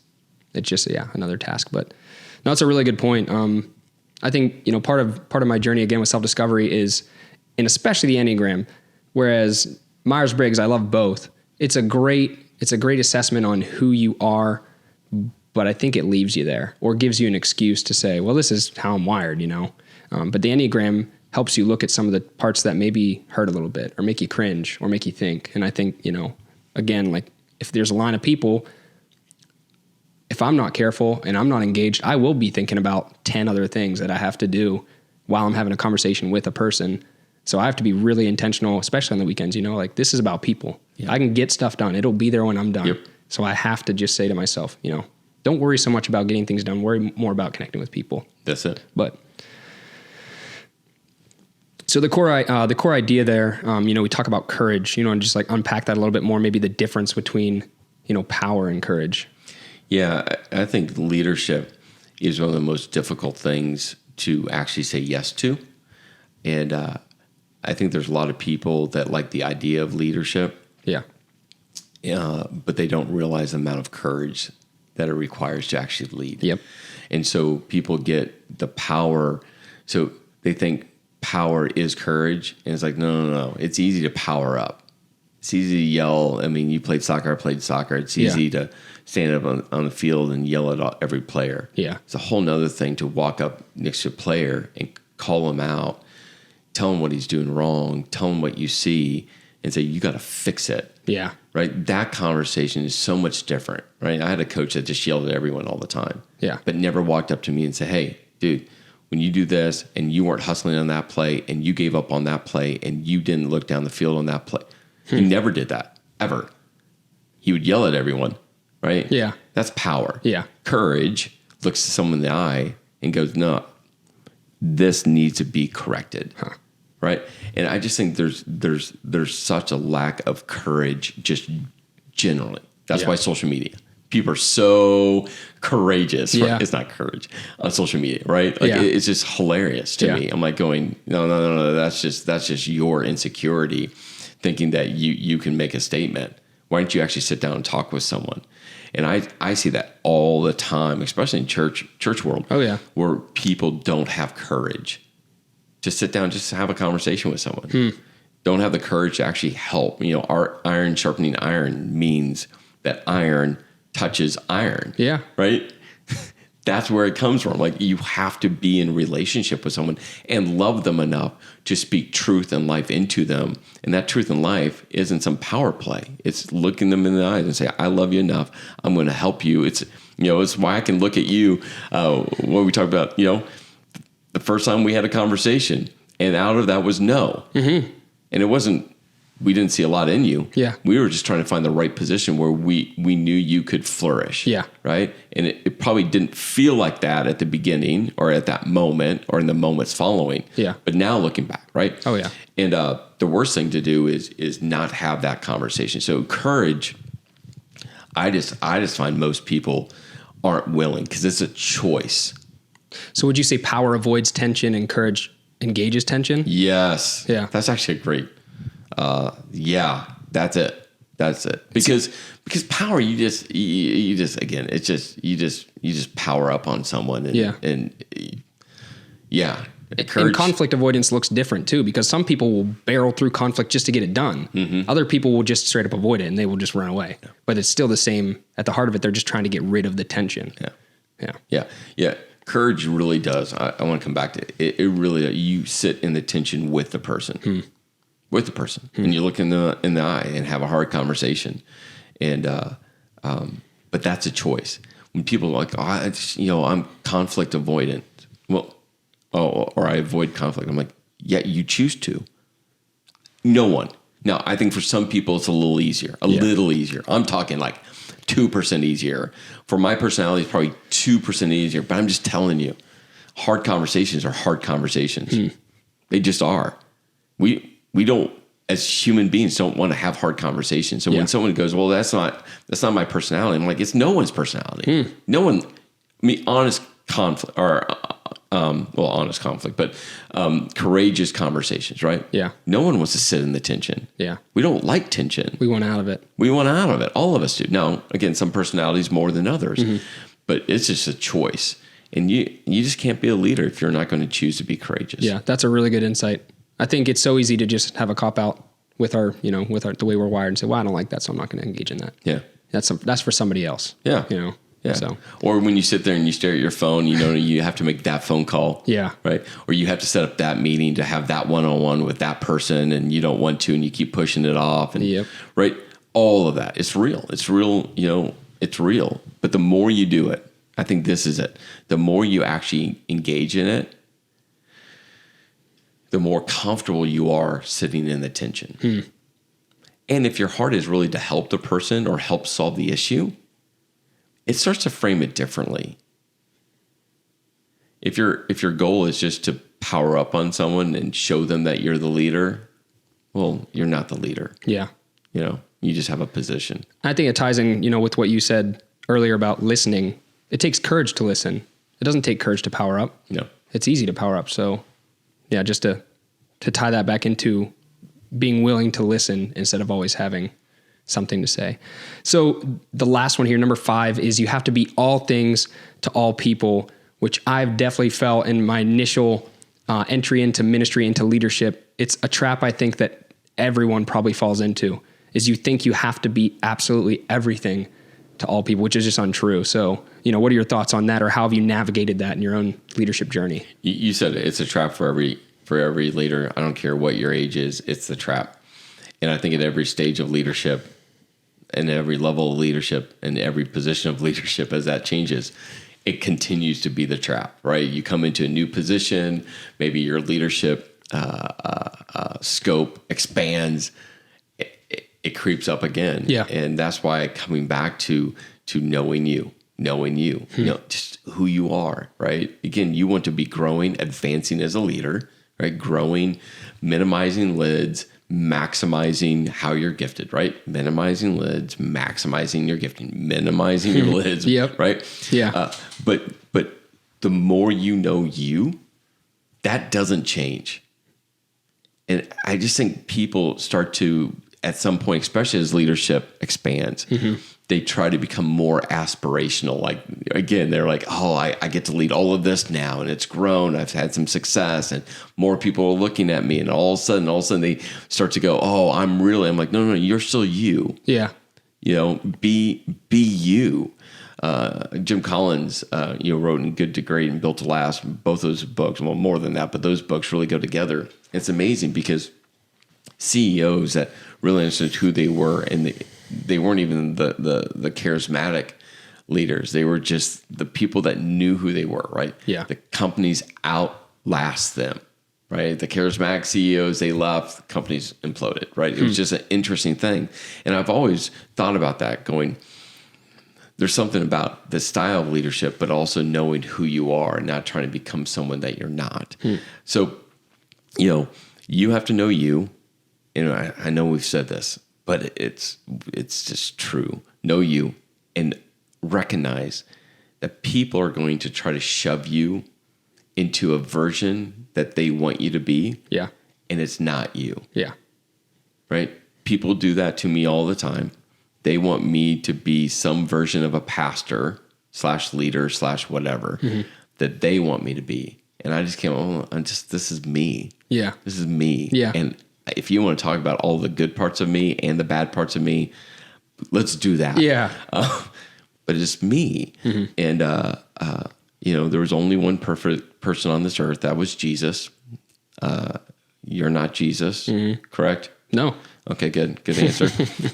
just another task. But no, it's a really good point. I think part of my journey again with self-discovery is, and especially the Enneagram, whereas Myers-Briggs, I love both. It's a great assessment on who you are, but I think it leaves you there or gives you an excuse to say, well, this is how I'm wired, But the Enneagram helps you look at some of the parts that maybe hurt a little bit or make you cringe or make you think. And I think, again, if there's a line of people, if I'm not careful and I'm not engaged, I will be thinking about 10 other things that I have to do while I'm having a conversation with a person. So I have to be really intentional, especially on the weekends, this is about people. Yeah. I can get stuff done. It'll be there when I'm done. Yep. So I have to just say to myself, don't worry so much about getting things done. Worry more about connecting with people. That's it. So the core idea there, we talk about courage, and just unpack that a little bit more, maybe the difference between, power and courage. Yeah, I think leadership is one of the most difficult things to actually say yes to. And I think there's a lot of people that like the idea of leadership. Yeah. But they don't realize the amount of courage that it requires to actually lead. Yep. And so people get the power. So they think power is courage. And it's like, no. It's easy to power up. It's easy to yell. I mean, you played soccer, I played soccer. It's easy to stand up on the field and yell at every player. Yeah. It's a whole nother thing to walk up next to a player and call him out, tell him what he's doing wrong, tell him what you see, and say, you got to fix it. Yeah. Right? That conversation is so much different, right? I had a coach that just yelled at everyone all the time. Yeah. But never walked up to me and said, hey, dude, when you do this and you weren't hustling on that play and you gave up on that play and you didn't look down the field on that play. He never did that, ever. He would yell at everyone, right? Yeah. That's power. Yeah. Courage looks someone in the eye and goes, no, this needs to be corrected. Right. And I just think there's such a lack of courage just generally. That's why social media. People are so courageous. Yeah. Right? It's not courage on social media, right? Like it's just hilarious to me. I'm like going, no. That's just your insecurity, thinking that you can make a statement. Why don't you actually sit down and talk with someone? And I see that all the time, especially in church world. Oh yeah, where people don't have courage to sit down, just have a conversation with someone. Don't have the courage to actually help. You know, our iron sharpening iron means that iron touches iron. Yeah. Right? That's where it comes from. Like, you have to be in relationship with someone and love them enough to speak truth and life into them. And that truth and life isn't some power play. It's looking them in the eyes and say, I love you enough. I'm going to help you. It's why I can look at you. What we talked about, the first time we had a conversation, and out of that was no. Mm-hmm. And it wasn't, we didn't see a lot in you. Yeah. We were just trying to find the right position where we knew you could flourish. Yeah. Right. And it probably didn't feel like that at the beginning or at that moment or in the moments following. Yeah. But now looking back, right? Oh yeah. And the worst thing to do is not have that conversation. So courage, I just find most people aren't willing because it's a choice. So would you say power avoids tension and courage engages tension? Yes. Yeah. That's actually great. That's it. Because power, you just again, it's just, you just power up on someone and courage. And conflict avoidance looks different too, because some people will barrel through conflict just to get it done. Mm-hmm. Other people will just straight up avoid it and they will just run away. Yeah. But it's still the same. At the heart of it, they're just trying to get rid of the tension. Yeah. Courage really does. I want to come back to it. It really, you sit in the tension with the person. And you look in the eye and have a hard conversation. And, but that's a choice. When people are like, I'm conflict avoidant. Well, or I avoid conflict. I'm like, yeah, you choose to. No one. Now, I think for some people it's a little easier, little easier. I'm talking like 2% easier. For my personality, it's probably 2% easier. But I'm just telling you, hard conversations are hard conversations. They just are. We don't, as human beings, don't want to have hard conversations. So when someone goes, well, that's not my personality. I'm like, it's no one's personality. No one. Honest conflict or honest conflict, but courageous conversations, right? Yeah. No one wants to sit in the tension. Yeah. We don't like tension. We want out of it. All of us do. Now, again, some personalities more than others, but it's just a choice. And you just can't be a leader if you're not going to choose to be courageous. Yeah, that's a really good insight. I think it's so easy to just have a cop out with our the way we're wired and say, well, I don't like that, so I'm not going to engage in that. Yeah. That's for somebody else. Yeah. Yeah. So. Or when you sit there and you stare at your phone, you have to make that phone call. Yeah. Right. Or you have to set up that meeting to have that one-on-one with that person and you don't want to and you keep pushing it off. And right. All of that. It's real. It's real. It's real. But the more you do it, I think this is it. The more you actually engage in it, the more comfortable you are sitting in the tension. And if your heart is really to help the person or help solve the issue, it starts to frame it differently. If your goal is just to power up on someone and show them that you're the leader, well, you're not the leader. Yeah. You just have a position. I think it ties in, with what you said earlier about listening. It takes courage to listen. It doesn't take courage to power up. No. It's easy to power up. So yeah, just to tie that back into being willing to listen instead of always having something to say. So the last one here, number 5, is you have to be all things to all people, which I've definitely felt in my initial entry into ministry, into leadership. It's a trap I think that everyone probably falls into, is you think you have to be absolutely everything to all people, which is just untrue. So, what are your thoughts on that, or how have you navigated that in your own leadership journey? You said it's a trap for every leader. I don't care what your age is, it's the trap. And I think at every stage of leadership and every level of leadership and every position of leadership, as that changes, it continues to be the trap, right? You come into a new position, maybe your leadership scope expands, it creeps up again. Yeah. And that's why coming back to knowing you, just who you are, right? Again, you want to be growing, advancing as a leader, right? Growing, minimizing lids, maximizing how you're gifted, right? Minimizing lids, maximizing your gifting, minimizing your lids, Yep. right? Yeah. But the more you know you, that doesn't change. And I just think people start to, at some point, especially as leadership expands, they try to become more aspirational. Like, again, they're like, oh, I get to lead all of this now, and it's grown. I've had some success, and more people are looking at me. And all of a sudden they start to go, oh, I'm like, no, you're still you. Yeah. Be you. Jim Collins, wrote In Good to Great and Built to Last. Both those books, well, more than that, but those books really go together. It's amazing because CEOs that really understood who they were, and they weren't even the charismatic leaders. They were just the people that knew who they were, right? Yeah. The companies outlast them, right? The charismatic CEOs, they left, companies imploded, right? It was just an interesting thing. And I've always thought about that, going, there's something about the style of leadership, but also knowing who you are and not trying to become someone that you're not. So, you have to know you. I know we've said this, but it's just true. Know you and recognize that people are going to try to shove you into a version that they want you to be. Yeah. And it's not you. Yeah. Right? People do that to me all the time. They want me to be some version of a pastor / leader / whatever that they want me to be. And I just can't, this is me. Yeah. This is me. Yeah. And if you want to talk about all the good parts of me and the bad parts of me, let's do that. Yeah. But it's me. And, there was only one perfect person on this earth. That was Jesus. You're not Jesus, correct? No. Okay, good. Good answer.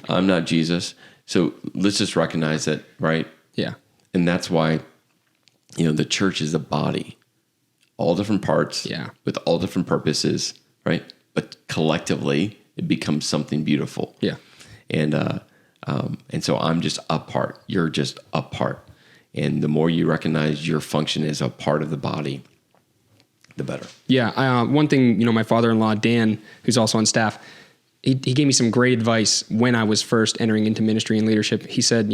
I'm not Jesus. So let's just recognize that, right? Yeah. And that's why, the church is a body, all different parts, with all different purposes, right? But collectively, it becomes something beautiful. Yeah. And so I'm just a part. You're just a part. And the more you recognize your function as a part of the body, the better. Yeah. One thing, my father-in-law, Dan, who's also on staff, he gave me some great advice when I was first entering into ministry and leadership. He said,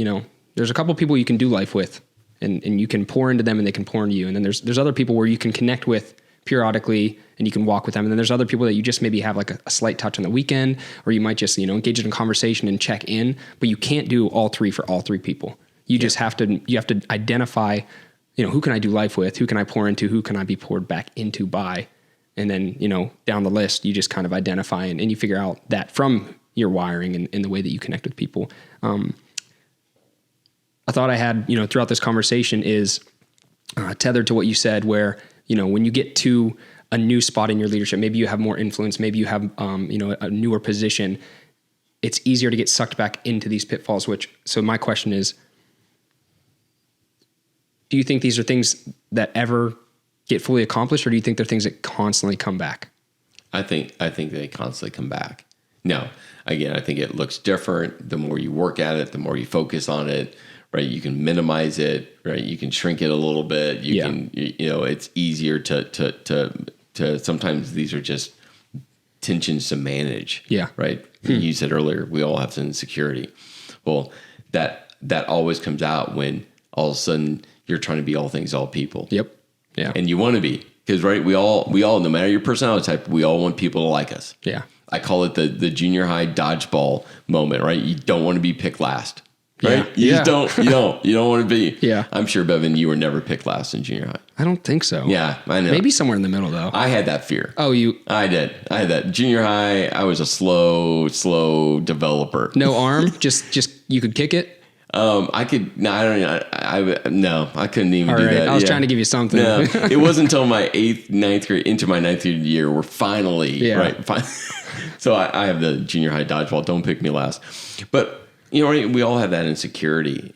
there's a couple people you can do life with, and you can pour into them and they can pour into you. And then there's other people where you can connect with periodically and you can walk with them. And then there's other people that you just maybe have like a slight touch on the weekend, or you might just, engage in a conversation and check in, but you can't do all three for all three people. You just have to identify, who can I do life with? Who can I pour into? Who can I be poured back into by? And then, down the list, you just kind of identify and you figure out that from your wiring and the way that you connect with people. A thought I had, throughout this conversation is tethered to what you said, where, when you get to a new spot in your leadership, maybe you have more influence, maybe you have, a newer position, it's easier to get sucked back into these pitfalls, so my question is, do you think these are things that ever get fully accomplished, or do you think they're things that constantly come back? I think they constantly come back. Now, again, I think it looks different. The more you work at it, the more you focus on it, right? You can minimize it, right? You can shrink it a little bit. You can, it's easier to sometimes these are just tensions to manage. Yeah. Right. You said earlier, we all have some insecurity. Well, that always comes out when all of a sudden you're trying to be all things, all people. Yep. Yeah. And you want to be, because right, we all, no matter your personality type, we all want people to like us. Yeah. I call it the junior high dodgeball moment, right? You don't want to be picked last, right? You just don't, you don't want to be. Yeah. I'm sure, Bevan, you were never picked last in junior high. I don't think so. Yeah, I know. Maybe somewhere in the middle though. I had that fear. Oh, I did. I had that. Junior high, I was a slow developer. No arm, just you could kick it. I could. No, I don't. I couldn't even do that. I was trying to give you something. No, it wasn't until my ninth grade year where finally, right. So I have the junior high dodgeball. Don't pick me last. But we all have that insecurity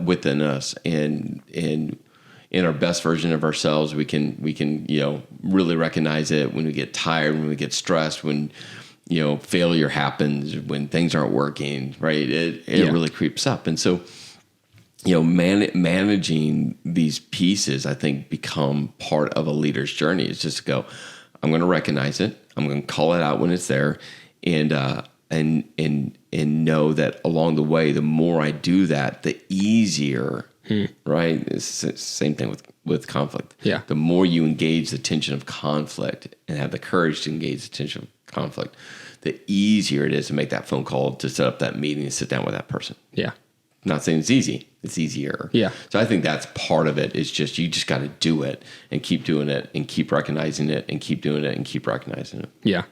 within us, and in our best version of ourselves, we can really recognize it when we get tired, when we get stressed, when failure happens, when things aren't working, right? It really creeps up. And so, managing these pieces, I think, become part of a leader's journey. It's just to go, I'm going to recognize it. I'm going to call it out when it's there, and know that along the way, the more I do that, the easier, right? It's the same thing with conflict. Yeah. The more you engage the tension of conflict and have the courage to engage the tension of conflict, the easier it is to make that phone call, to set up that meeting, and sit down with that person. Yeah. I'm not saying it's easy. It's easier. Yeah. So I think that's part of it. Is just, you just got to do it and keep doing it and keep recognizing it and keep doing it and keep recognizing it. Yeah.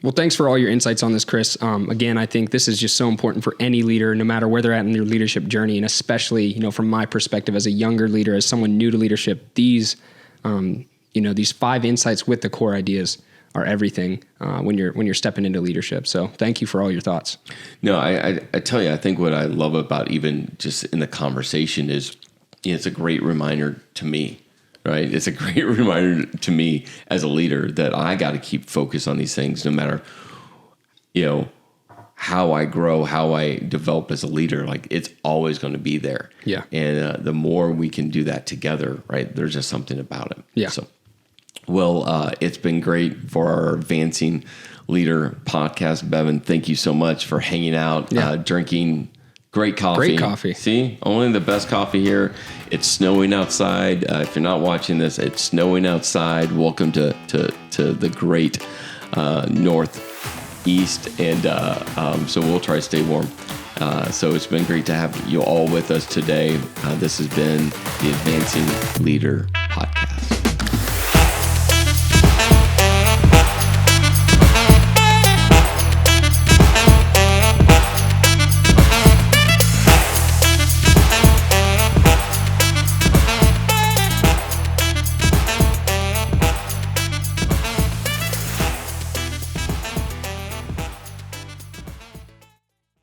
Well, thanks for all your insights on this, Chris. Again, I think this is just so important for any leader, no matter where they're at in their leadership journey. And especially, from my perspective as a younger leader, as someone new to leadership, these 5 insights with the core ideas are everything when you're stepping into leadership. So thank you for all your thoughts. No, I tell you, I think what I love about even just in the conversation is it's a great reminder to me, right? It's a great reminder to me as a leader that I got to keep focused on these things, no matter, how I grow, how I develop as a leader. Like, it's always going to be there. Yeah. And the more we can do that together, right? There's just something about it. Yeah. So, well, it's been great for our Advancing Leader podcast. Bevan, thank you so much for hanging out, drinking great coffee. Great coffee. See, only the best coffee here. It's snowing outside. If you're not watching this, it's snowing outside. Welcome to the great Northeast, and so we'll try to stay warm. So it's been great to have you all with us today. This has been the Advancing Leader